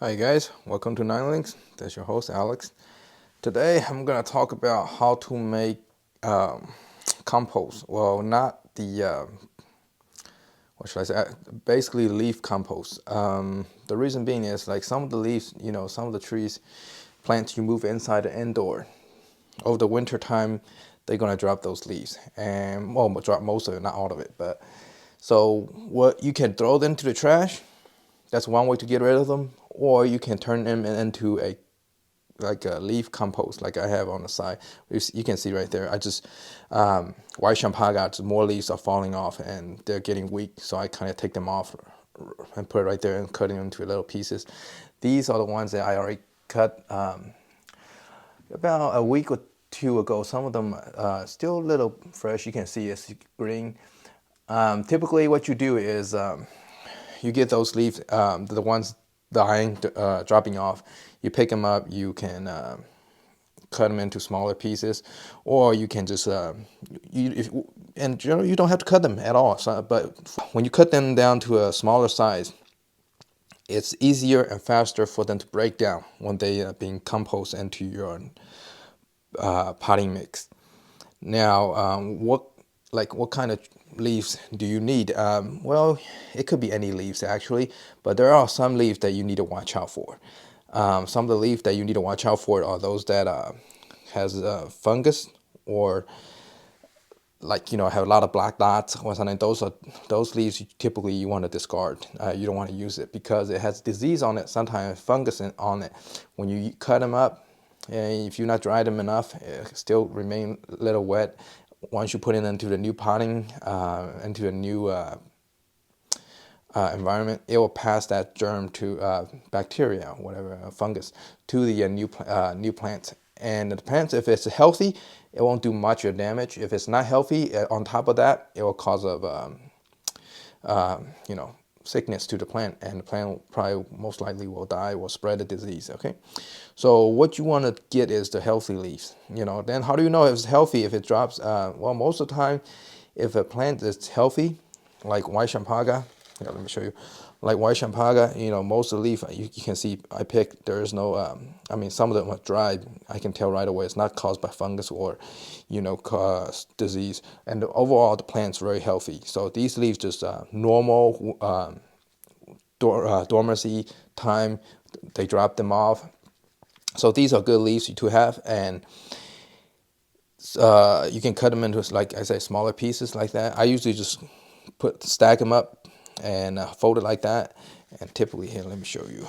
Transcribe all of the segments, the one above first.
Hi guys, welcome to Nine Links. That's your host Alex. Today I'm gonna talk about how to make compost. Well, not the what should I say? Basically, leaf compost. The reason being is like some of the leaves, some of the trees, plants you move inside the indoor. Over the winter time, they're gonna drop those leaves, and well, drop most of it, not all of it. But so what you can throw them to the trash. That's one way to get rid of them, or you can turn them into a leaf compost, like I have on the side. You can see right there. I just white champagne, more leaves are falling off and they're getting weak, so I kind of take them off and put it right there and cut them into little pieces. These are the ones that I already cut about a week or two ago. Some of them still a little fresh. You can see it's green. Typically, what you do is you get those leaves, the ones dying, dropping off. You pick them up. You can cut them into smaller pieces, or you can just and generally you don't have to cut them at all. So, but when you cut them down to a smaller size, it's easier and faster for them to break down when they are being composted into your potting mix. Now, what kind of leaves do you need? Well, it could be any leaves actually, but there are some leaves that you need to watch out for. Some of the leaves that you need to watch out for are those that has fungus, or have a lot of black dots or something. Those leaves typically you want to discard. You don't want to use it because it has disease on it, sometimes fungus on it. When you cut them up, and if you not dry them enough, it still remain a little wet. Once you put it into the new potting, into the new environment, it will pass that germ to bacteria, whatever, fungus, to the new plant. And it depends, if it's healthy, it won't do much or damage. If it's not healthy, on top of that, it will cause sickness to the plant, and the plant probably most likely will die or spread the disease. Okay, so what you want to get is the healthy leaves. Then how do you know if it's healthy? If it drops, well, most of the time, if a plant is healthy, like white champagne, let me show you. Like white champagne, most of the leaf you can see I picked. There is no, some of them are dried. I can tell right away it's not caused by fungus or, caused disease. And overall, the plant's very healthy. So these leaves just normal dormancy time. They drop them off. So these are good leaves to have, and you can cut them into, like I say, smaller pieces like that. I usually just stack them up and fold it like that. And typically, here, let me show you.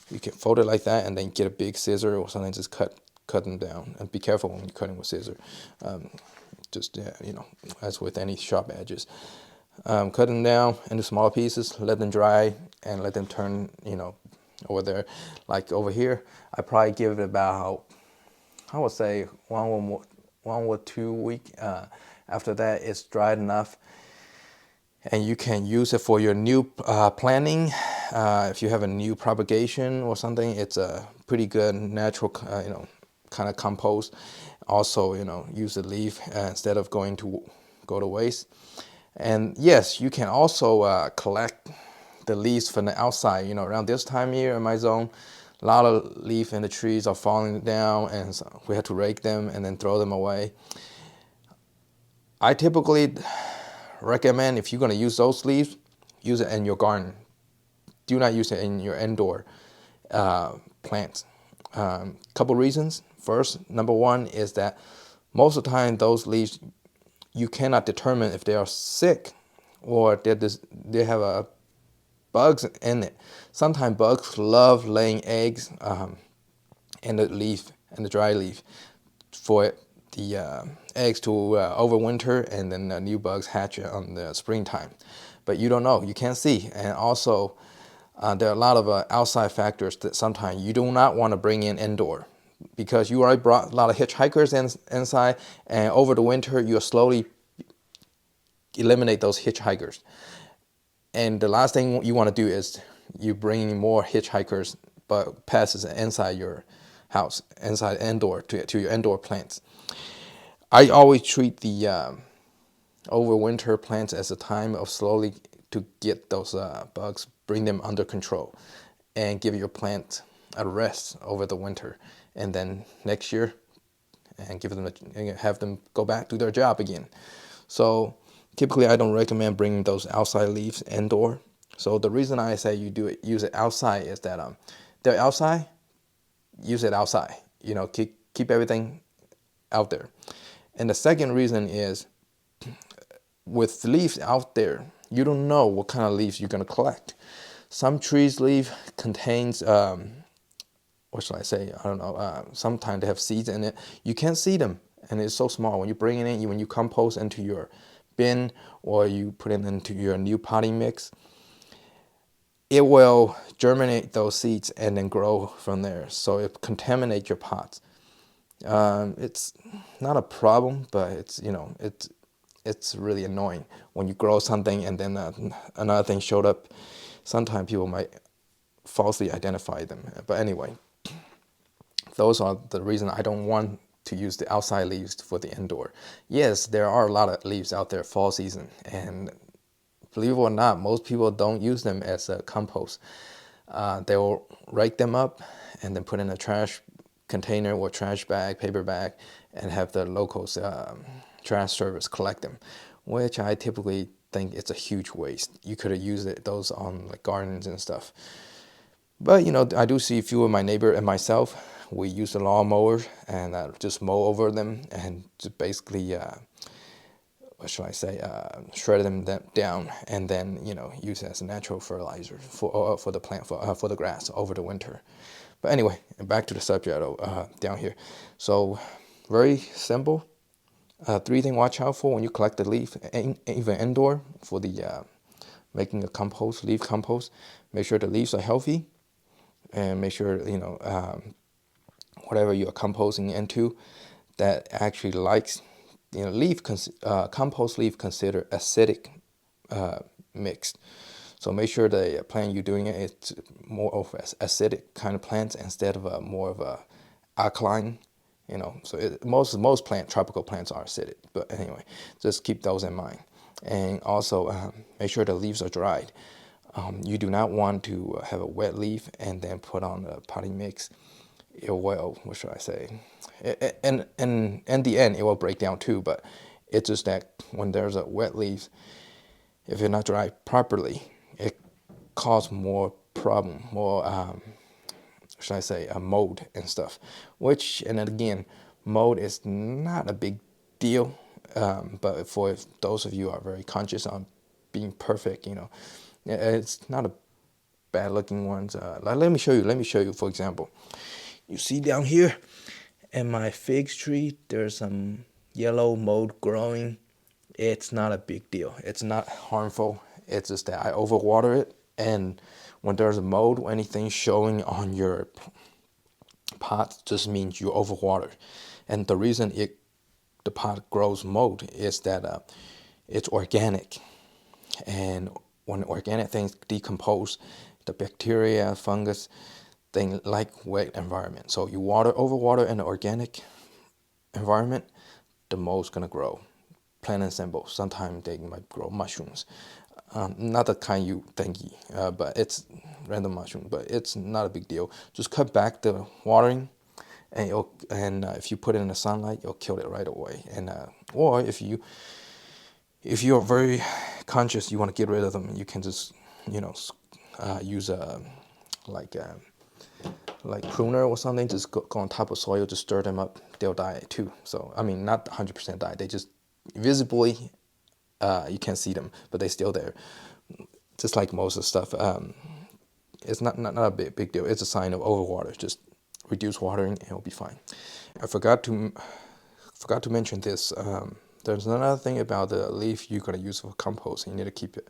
You can fold it like that, and then get a big scissor or something. Just cut them down, and be careful when you're cutting with scissor. As with any sharp edges, cut them down into small pieces. Let them dry and let them turn. Over there, like over here, I probably give it about, I would say, 1 or 2 weeks. After that, it's dried enough, and you can use it for your new planting. If you have a new propagation or something, it's a pretty good natural, kind of compost. Also, use the leaf instead of go to waste. And yes, you can also collect the leaves from the outside. Around this time of year in my zone, a lot of leaves in the trees are falling down, and so we have to rake them and then throw them away. I typically recommend, if you're going to use those leaves, use it in your garden. Do not use it in your indoor plants. Couple reasons. First, number one is that most of the time those leaves, you cannot determine if they are sick or they have bugs in it. Sometimes bugs love laying eggs in the leaf, in the dry leaf, for the eggs to overwinter, and then the new bugs hatch on the springtime. But you don't know, you can't see. And also, there are a lot of outside factors that sometimes you do not want to bring in indoor, because you already brought a lot of hitchhikers inside, and over the winter you slowly eliminate those hitchhikers. And the last thing you want to do is you bring more hitchhikers, but passes inside your house, inside indoor, to your indoor plants. I always treat the overwinter plants as a time of slowly to get those bugs, bring them under control. and give your plant a rest over the winter, and then next year and have them go back to their job again. So typically I don't recommend bringing those outside leaves indoor. So the reason I say use it outside is that they're outside, use it outside. Keep everything out there. And the second reason is, with leaves out there, you don't know what kind of leaves you're going to collect. Some trees' leaf contains, what should I say? I don't know. Sometimes they have seeds in it. You can't see them, and it's so small. When you bring it in, when you compost into your bin or you put it into your new potting mix, it will germinate those seeds and then grow from there. So it contaminates your pots. It's not a problem, but it's really annoying when you grow something and then another thing showed up. Sometimes people might falsely identify them. But anyway, those are the reason I don't want to use the outside leaves for the indoor. Yes, there are a lot of leaves out there fall season, and believe it or not, most people don't use them as a compost. They will rake them up and then put in a trash container or trash bag, paper bag, and have the local trash service collect them, which I typically think it's a huge waste. You could have used those on like gardens and stuff. But I do see a few of my neighbor and myself. We use the lawnmower and just mow over them and just basically, what should I say, shred them down and then use it as a natural fertilizer for the plant for the grass over the winter. But anyway, back to the subject down here. So very simple. Three things watch out for when you collect the leaf, even indoor, for the making a compost, leaf compost. Make sure the leaves are healthy, and make sure whatever you are composting into that actually likes compost leaf considered acidic mixed. So make sure the plant you're doing it's more of an acidic kind of plants instead of more of a alkaline. So most tropical plants are acidic. But anyway, just keep those in mind. And also make sure the leaves are dried. You do not want to have a wet leaf and then put on the potting mix. It will, what should I say? And in the end, it will break down too. But it's just that when there's a wet leaf, if it's not dried properly, it causes more problem, more should I say, mold and stuff. And then again, mold is not a big deal, but for those of you who are very conscious on being perfect, it's not a bad looking ones. Let me show you. For example, you see down here in my fig tree, there's some yellow mold growing. It's not a big deal. It's not harmful. It's just that I overwater it, and when there's a mold or anything showing on your pot, just means you overwater. And the reason the pot grows mold is that it's organic, and when organic things decompose, the bacteria, fungus, they like wet environment. So you overwater in an organic environment, the mold's gonna grow. Plain and simple. Sometimes they might grow mushrooms. Not the kind you think, but it's random mushroom. But it's not a big deal. Just cut back the watering, and if you put it in the sunlight, you'll kill it right away. And or if you're very conscious, you want to get rid of them, you can just use like pruner or something. Just go on top of soil, just stir them up. They'll die too. So I mean, not 100% die. They just visibly. You can't see them, but they're still there. Just like most of the stuff, it's not a big deal. It's a sign of overwater. Just reduce watering, and it'll be fine. I forgot to mention this. There's another thing about the leaf you're gonna use for compost. You need to keep it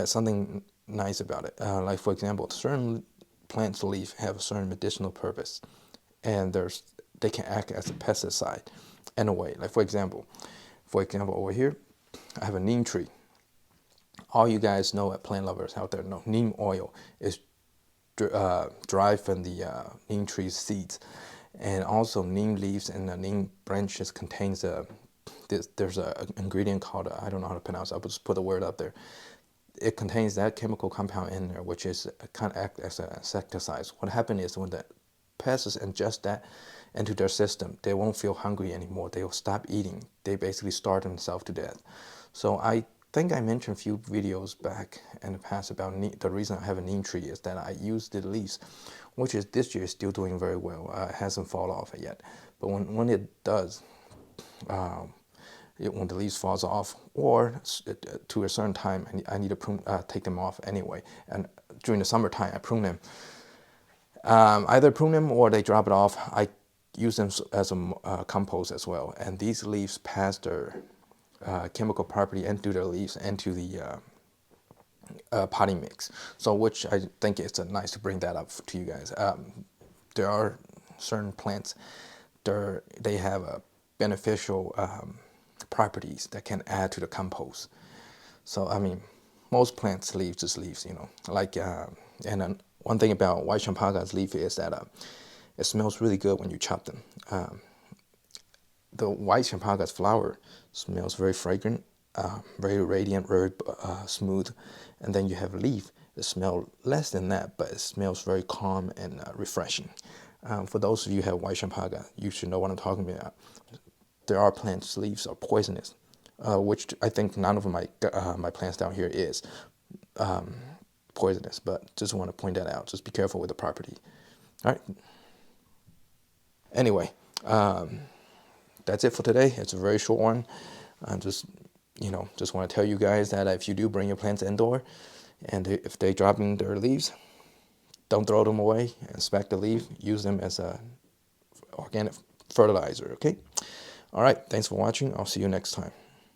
something nice about it. Like for example, certain plants' leaf have a certain medicinal purpose, and they can act as a pesticide in a way. Like for example, over here, I have a neem tree. All you guys know, plant lovers out there know, neem oil is derived from the neem tree's seeds, and also neem leaves and the neem branches contains there's a ingredient called I don't know how to pronounce it. I'll just put the word up there. it contains that chemical compound in there, which is kind of act as an insecticide. What happens is when the pests ingest that into their system, they won't feel hungry anymore. They will stop eating. They basically starve themselves to death. So I think I mentioned a few videos back in the past about the reason I have a neem tree is that I use the leaves, which is this year is still doing very well. It hasn't fallen off yet. But when it does, when the leaves falls off, or to a certain time, I need to prune, take them off anyway. And during the summertime, I prune them. Either prune them or they drop it off. I use them as a compost as well. And these leaves pass their chemical property into their leaves into the potting mix. So which I think it's nice to bring that up to you guys. There are certain plants, they have a beneficial properties that can add to the compost. So I mean, most plants leaves just leaves, you know. Like and then one thing about white champaga's leaf is that it smells really good when you chop them. The white champaga's flower smells very fragrant, very radiant, very smooth, and then you have leaf that smell less than that, but it smells very calm and refreshing. For those of you who have white champaga, you should know what I'm talking about. There are plants' leaves are poisonous, which I think none of my plants down here is poisonous. But just want to point that out. Just be careful with the property. All right. Anyway, that's it for today. It's a very short one. I'm just want to tell you guys that if you do bring your plants indoor, and if they dropping their leaves, don't throw them away. Inspect the leaf. Use them as a organic fertilizer. Okay. All right. Thanks for watching. I'll see you next time.